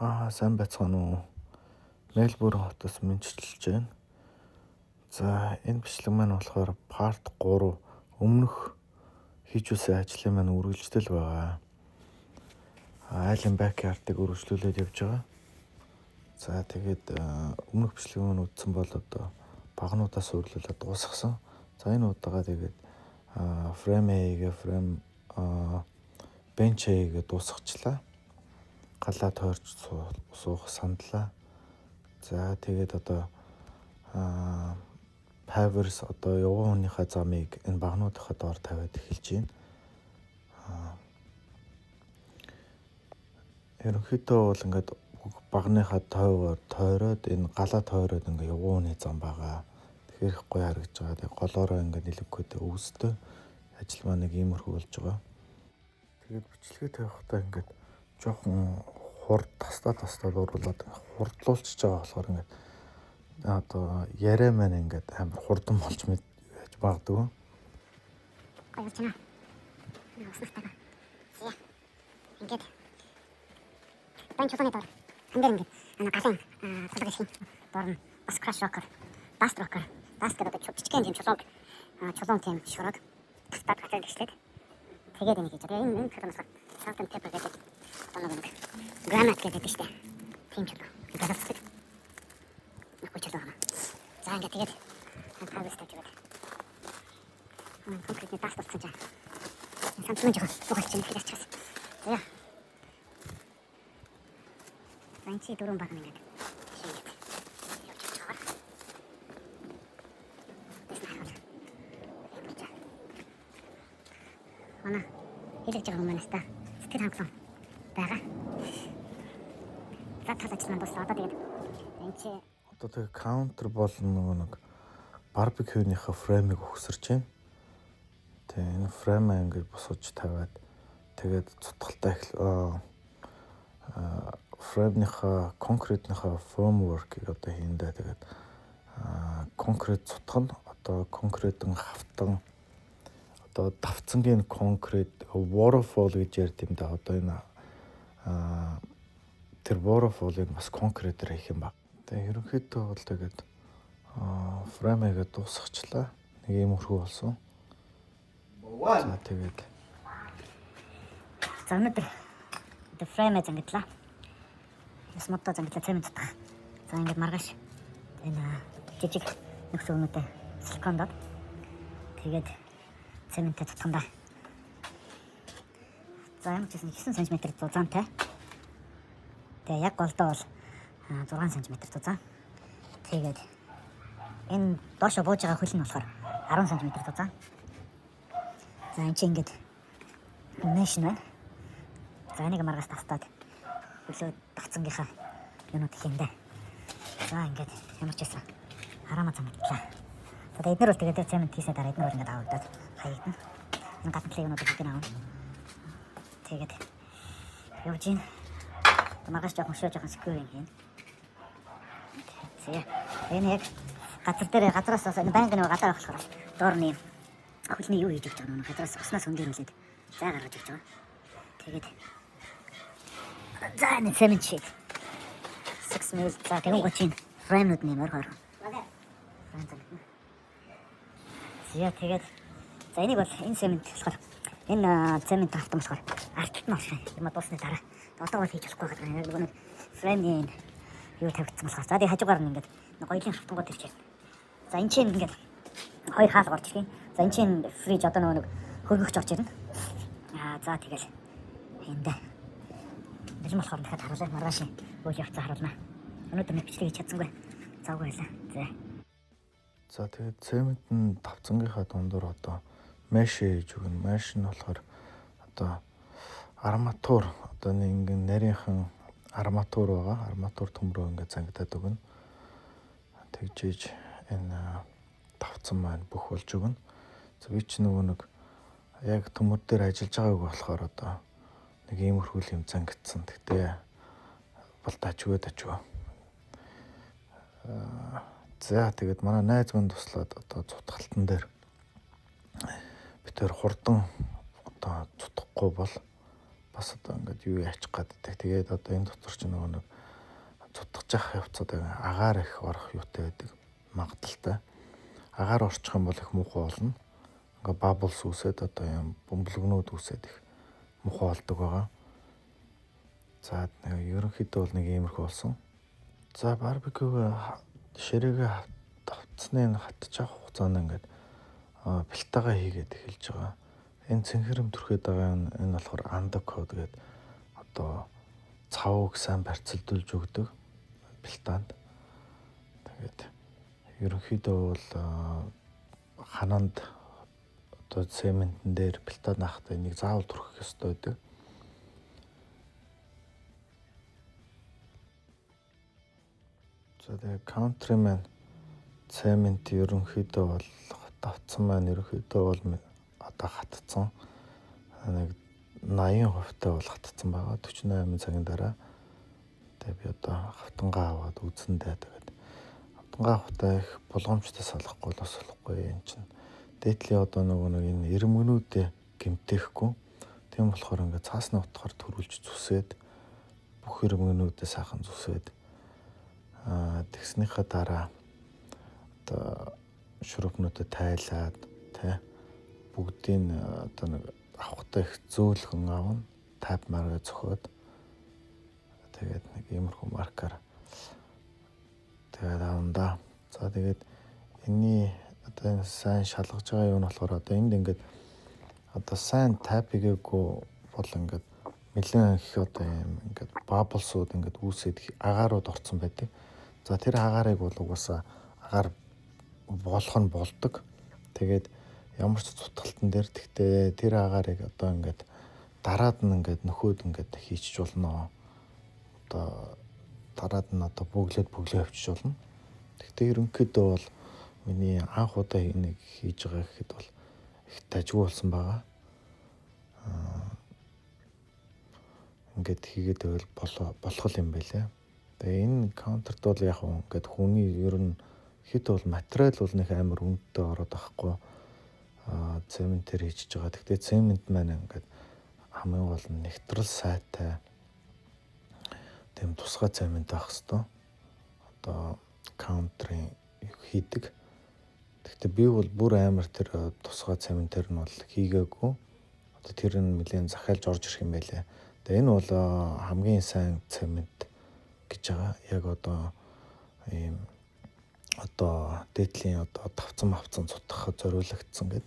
Сайн байцгаана уу? Мельбурн хотоос мэдчилж байна. За, энэ бичлэг маань болохоор part 3 өмнөх хийж үсэн ажлын маань үргэлжлэл байгаа. Айлын backyard-ыг үргэлжлүүлээд явж байгаа. За, тэгээд өмнөх бичлэг маань үтсэн бол одоо багнуудаас өөрлөлөө дуусгасан. За, энэ удаага тэгээд frame A-гээ bench A-гээ дуусгачлаа. Галаа тойрч суух сандлаа. За тэгээд одоо pavers одоо явган хүнийхээ замыг энэ багнуудынхаа доор тавиад эхэлж байна. Ерөнхийдөө бол ингээд багныхаа тойроод энэ галаа тойроод ингээд явган хүний зам байгаа. Тэгэхээр их гоё харагдаж байгаа. Тэгээд голоороо ингээд нэлэвгүйтэй өвсдөө ажил маань нэг иймэрхүү болж байгаа. Тэгээд бичлэгээ тавихтаа ингээд жоохон тастаад уруулаад хурдлуулчихж байгаа болохоор ингээд одоо яриа маань ингээд амар хурдан болж байж магадгүй. Гоё ч юм аа. Уснахтайгаа. Зя. Ингээд байн чулууны доор хандэр ингээд галын цулаг шиг доор нь бас crash rocker, dust гэдэг чичгэн тийм чулуун тийм шорог тастаад гацаад гишлээд тэгээд энийг хийж байгаа. Энэ чулуунаас salt and pepper гэдэг одоо нэг гранат гэдэг штэ. Тийм чулуу. Галацдаг. Нэг чулуу байна. За ингээд тэгээд тавьж тавьж. Конкретний даст болсон чаа. Сантимент жоо чинь хийж чаас. За. Банчи дөрөв баг ингээд. Шингэт. Явж байгаа. Мана хэлж байгаа юм анаста. Сэтгэл хангалуун байгаа. За талаач маань дуслаа. Одоо тэгээд энэ чи Одоо тэгээд counter болно нэг барбекюнийхаа фреймийг өгсөрч байна. Тэгээ энэ фрейм ингээд босгож тавиад тэгээд цутгалтай фреймийнхаа конкретныхаа formwork-ийг одоо хийндэ тэгээд конкрет цутган одоо конкретэн хавтан одоо давцангийн конкрет waterfall гэж ярьд юм да. Одоо энэ тэр waterfall-ыг бас конкретээр хийх юм ба. Тэгээ ерөнхийдөө бол тэгээд фреймээ дуусгачлаа. Нэг иймэрхүү болсон. За тэгээд за өнөөдөр фреймээ зангидлаа. Бас модоо зангидлаа цемент татах. За ингээд маргааш энэ жижиг нөхцөлнүүдэд силикондод тэгээд цементтэй татхандаа. За ямар ч гэсэн 9 см зузаантай. Тэгээ яг голдоо бол 6 см зузаан. Тэгээд энэ доошо бууж байгаа хөл нь болохоор 10 см зузаан. За энэ чинь ингээд mesh байна. За энийг маргаас тастаад хөлөө давцангийнхаа юунууд хийндэ. За ингээд ямар ч байсан хараамаа замтлаа. За эднэр бол тэгээд цемент хийсээ дараа эднэр бол ингээд авагдаад хаягдана. Энэ гадны юунууд бүгд нь аавна. Тэгээд явж ийн. Маргааш жоохон секюринг хийн. Зэ. Энэ яг газраас энэ байнгын нэг гадаа байх болохоор доор нь хөлний юу хийж өгч байгаа нөө газраас уснаас хөндөрүүлээд зай гаргаж өгч байгаа. Тэгээд за энэ цемент шид 6 мм за тэгвэл чинь фреймнууд нэмэр хоёр. Зя тэгээд за энийг бол энэ цемент болохоор энэ цемент автом болохоор арчт нь болох юм дуусны дараа одоо бол хийж болохгүй гэдэг нэг нэг фреймийн юу тавьчихсан болохоор за тэгээд хажуугаар нь ингээд гоёлын хавтангууд ирж байна. За энэ чинь ингээд хоёр хаалга орж ирэх юм. За энэ чинь фриж одоо нэг хөргөгч орж ирнэ. За тэгэл эндэ бэлэн болохоор дахиад харуулаа маргааш үйл явцаа харуулнаа. Өнөөдөр нэг бичлэг хийж чадсангүй. Завгүй байлаа. За тэгээд цемент нь давцангийнхаа дундуур одоо mesh хийж өгнө. Mesh нь болохоор одоо арматур одоо нэг ингэн нарийнхан арматур байгаа. Арматур төмрөө ингээд зангидаад өгнө. Тэгжээж энэ давцан маань бүх болж өгнө. За би ч нөгөө нэг яг төмөр дээр ажиллаж байгааг болохоор одоо нэг иймэрхүү юм зангидсан. Тэгтээ бол тажгүй. За тэгээд манай найз мань туслаад одоо цутгалтан дээр бид төр хурдан одоо цутгахгүй бол бас одоо ингээд юу яачих гаддаг. Тэгээд одоо энэ дотор ч нэг цутгаж явах явцад агаар их орох юутай байдаг. Магадaltaй. Агаар орчих юм бол их муухай болно. Ингээ bubbles үүсээд одоо юм бөмбөлгнүүд үүсээд их муухай болдог байгаа. За ерөнхийдөө бол нэг иймэрхүү болсон. За барбекюг ширээгээ давцны хатчих хугацаанд ингээд бэлтаага хийгээд эхэлж байгаа. Энэ цэнхэрэм түрхээд байгаа энэ болохоор андокод гэдэг одоо цавууг сайн барьцалдуулж өгдөг бэлтаанд. Тэгээд ерөнхийдөө бол хананд одоо цементэн дээр бэлтаа наахтай нэг заавал түрхэх ёстой байдаг. За тэгээд countryman цемент ерөнхийдөө бол давцсан маань ерөнхийдөө бол одоо хатцсан нэг 80% бол хатцсан байгаа. 48 цагийн дараа тэгээд би одоо хавтангаа аваад үзэндээ тэгээд хавтангаа авахтаа их болгоомжтой салахгүй бол болохгүй юм чинь. Дээдлийн одоо нэг энэ ирмгнүүдээ гэмтээхгүй. Тийм болохоор ингээд цаасны утгаар төрүүлж зүсээд бүх ирмгнүүдээ сайхан зүсээд тэгснийхаа дараа одоо шурупнуудад тайлаад бүгдийг одоо нэг авахтай их зөөлхөн авна. Тап маргаа зөхөөд тэгээд нэг иймэрхүү маркаар тэгээд авна. За тэгээд энэний одоо сайн шалгаж байгаа юм нь болохоор одоо энд ингээд одоо сайн тапигээгүй бол ингээд нэлээд их одоо юм ингээд bubblesууд ингээд үүсээд агаарууд орцсон байдаг. За тэр агаарыг бол угаасаа агаар болох нь болдог. Тэгээд ямар ч цутгалтан дээр тэгтээ тэр агаарыг одоо ингээд дараад нь ингээд нөхөөд ингээд хийчих болно. Одоо дараад нь одоо бүглээд авчиж болно. Тэгтээ ерөнхийдөө бол миний анх удаа энийг хийж байгаа гэхэд бол их дажгүй болсон байгаа. Ингээд хийгээд байвал болох юм байлаа. Тэгээ энэ counter-т бол яг ингээд хүний ер нь хэд бол материал бол нэг амар үнэтэй ороод байхгүй. Цементээр хийж байгаа. Тэгтээ цемент маань ингээд хамгийн гол нь нэвтрэл сайтай. Тэм тусгай цемент авах хэвээр. Одоо counter-ын хийдэг. Тэгтээ би бол бүр амар тэр тусгай цементээр нь бол хийгээгүй. Одоо тэр нь нэлээд захиалж орж ирэх юм байлаа. Тэгээ энэ бол хамгийн сайн цемент гэж байгаа. Яг одоо ийм одоо дээдлийн одоо тавцан цутгахад зориулагдсан гэдэг.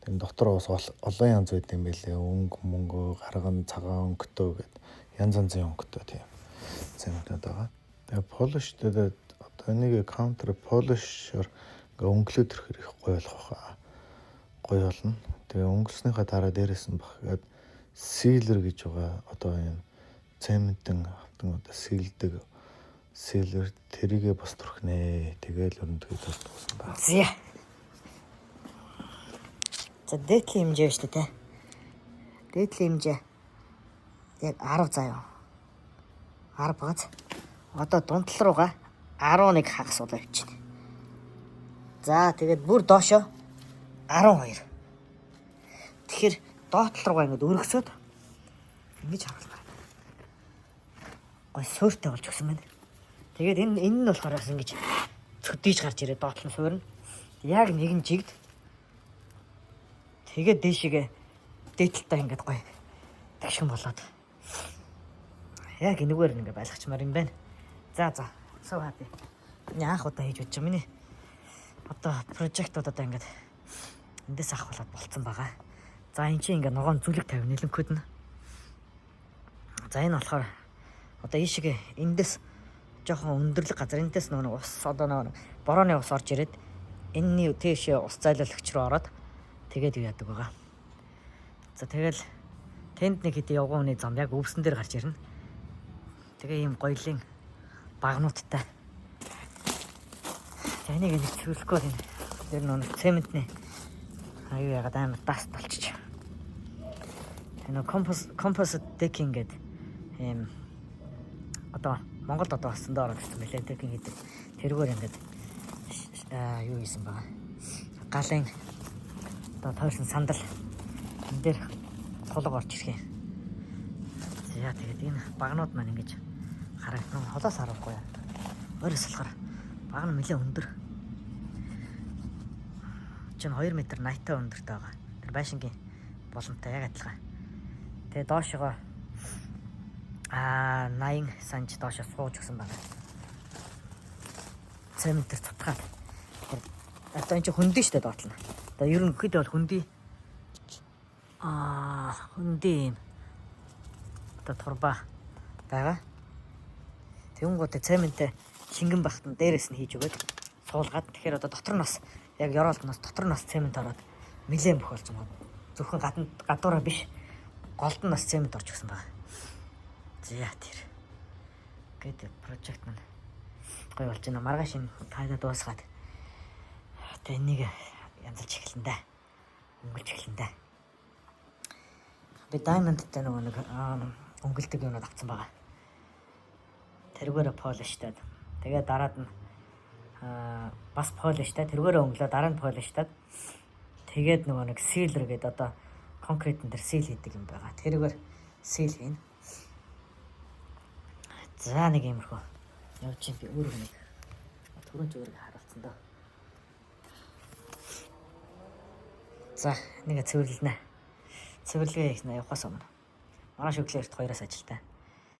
Тэгээ дотор бас олон янз байд юм байлээ. Өнгө, мөнгө, гарган, цагаан өнгөтэй гэдэг янз янзын өнгөтэй тийм цементүүд байгаа. Тэгээ polish тэгээд одоо энийг counter polish-оор ингээ өнгөлөөд ирэхээр их гоё гоё болно. Тэгээ өнгөлснийхаа дараа дээрээс нь баггаад sealer гэж байгаа. Одоо энэ цементэн хавтан одоо сэлдэг sealer тэрийгээ бас түрхнэ. Тэгээл өрнөдгөө туссан байна. За дээдлийн хэмжээ шүү дээ. Дээдлийн хэмжээ яг 10 заяа. 10 багц. Одоо дунтал руугаа 11 хагас удаа явчихна. За тэгээд бүр доошоо 12. Тэгэхээр доотлол руугаа ингэж өргөсөд ингэж харуулна. Гой сууртай болж өгсөн байна. Тэгээд энэ нь болохоор бас ингэж цөдийж гарч ирээ доотлол суурна. Яг нэгэн жигд. Тэгээд дээшигээ дээдлэлтэй ингэж гой тагшин болоод. Яг энэгээр ингэ байлгачмаар юм байна. За суугаад. Миний анх удаа хийж бодож байгаа. Миний одоо прожектууд одоо ингэ эндээс авах болоод болцсон байгаа. За энэ чинь ингээ ногоон зүлэг тавь нэлэнхүүд нь. За энэ болохоор одоо ийшээ эндээс жоохон өндөрлөг газар эндээс нэг ус одоо нэг борооны ус орж ирээд энэний тийшээ ус зайлуулагч руу ороод тэгээд юу яадаг байгаа. За тэгэл тэнд нэг хэд явган хүний зам яг өвсөн дээр гарч ирнэ. Тэгээ ийм гоёлын багнуудтай. За энийг нэг цэвэрлэхгүй байна. Тэр нэг цементний аюу ягаад амар даст болчих. Энэ composite decking гэдэг ийм одоо Монголд одоо бассандаа ороод ирсэн байлээ. Decking гэдэг тэргээр ингээд юу хийсэн байгаа. Галын одоо тойрсон сандал энэ дээр тулг орж ирэх юм. За тэгээд энэ багнууд маань ингэж харагдсан. Холоос харахгүй яа. Өөрөөс болохоор баг нь нэлээд өндөр. Чин 2 м 80-тай өндөртэй байгаа. Тэр байшингийн боломжтой яг адилхан. Тэгээ доошогоо 80 см доошоо сууж өгсөн байна. Цементэр цутгаад. Одоо энэ чинь хөндөй штэ доотлно. Одоо ер нь хэд бол хөндөй. Хөндөй юм. Одоо турба байгаа. Тэнгүүтээ цементээ шингэн багтан дээрээс нь хийж өгöd суулгаад. Тэгэхээр одоо дотор нь бас яг ёроолт нас дотор нь бас цемент ороод нэлээд бөх болсон байна. Зөвхөн гадуураа биш голд нь бас цемент орж өгсөн байна. За тэр гэдэг project маань гоё болж байна. Маргааш энэ тайда дуусгаад тэгээ энийг янзалж эхэлнэ да. Өнгөлж эхэлнэ да. Би diamond-тэй нэг өнгөлдөг юмнууд авсан байгаа. Тэргээрээ полиштад. Тэгээ дараад нь бас полиштад. Тэргээрээ өнгөлөө дараа нь полиштад. Тэгээд нэг sealer гэдэг одоо конкретэн дээр seal хийдэг юм байгаа. Тэргээр seal хийн. За нэг иймэрхүү. Явж би өөрөө нэг түрүүн зүрэг харуулсан доо. За нэг цэвэрлэнэ. Цэвэрлэгээ хийх нь явахаас өмнө. Маргааш өглөө эрт 2-аас ажилтаа.